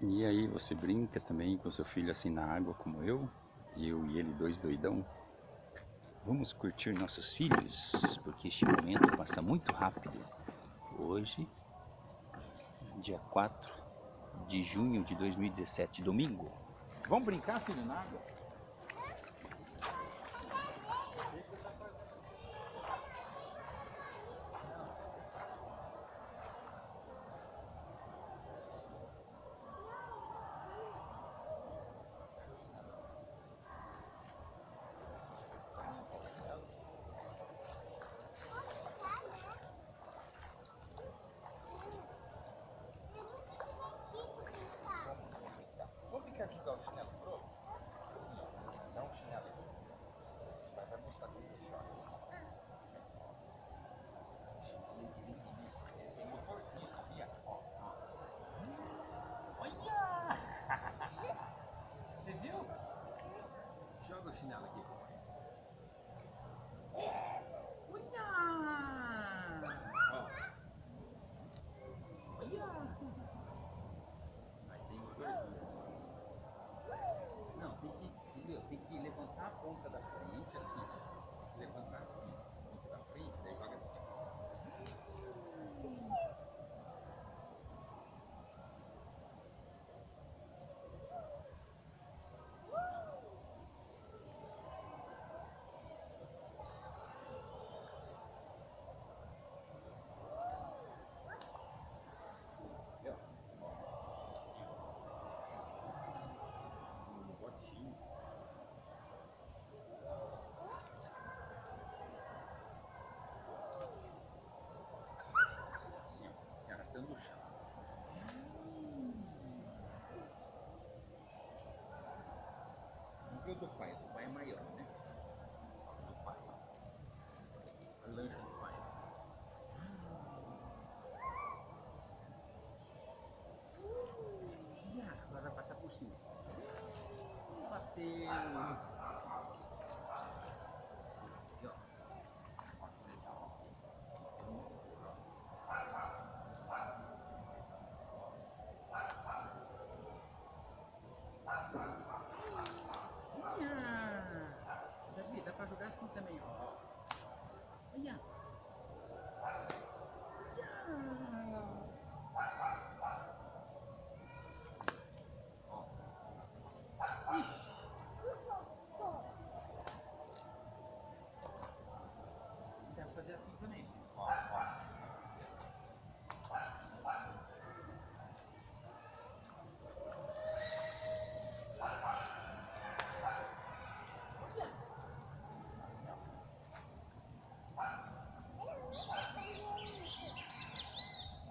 E aí, você brinca também com seu filho assim na água como eu? Eu e ele, dois doidão? Vamos curtir nossos filhos, porque este momento passa muito rápido. Hoje, dia 4 de junho de 2017, domingo. Vamos brincar, filho, na água? Vamos brincar de jogar o chinelo pro? Assim, ó. Dá um chinelo aqui. Vai mostrar como funciona assim. Ele tem motorzinho, sabia? Ó, ó. Olha! Você viu? Joga o chinelo aqui, papai. Olha! Ó. Olha! Aí tem motorzinho. Não, entendeu? Tem que levantar a ponta da frente, assim, ó. Levantar assim, a ponta da frente, daí joga assim, ó. Assim, entendeu? Assim, ó. Um botinho. Assim, ó. Se arrastando no chão. Não viu do pai? Do pai é maior, né? Do pai. A lancha do pai. Agora vai passar por cima. Bateu. Assim, aqui, ó. Ó, que legal. Tem um motor, ó. Davi, dá pra jogar assim também, ó. Olha. Ó. Ixi. Dá pra fazer assim também. Ó, ó.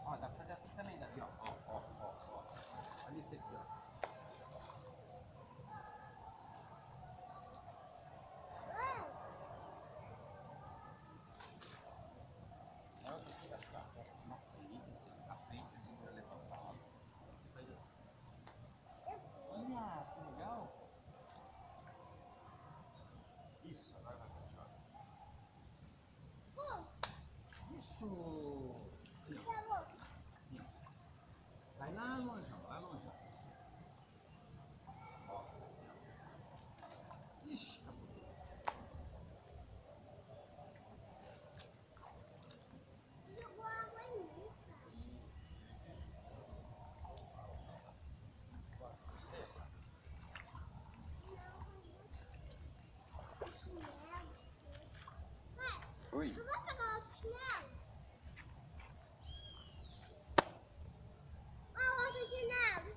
Ó, dá pra fazer assim também, Davi, ó. Ó, ó, ó, ó. Olha esse aqui, ó. Não, tem que ficar assim, ó. Na frente, assim, ó. Na frente você segura levantado. Você faz assim. Olha, que legal. Isso, agora vai continuar. Isso! Assim, ó. Assim, ó. Vai lá longe, ó. Lá longe, ó. Ó, assim, ó. Ixi, acabou. Jogou água em mim. Você? Pai, Oi. tu vai pegar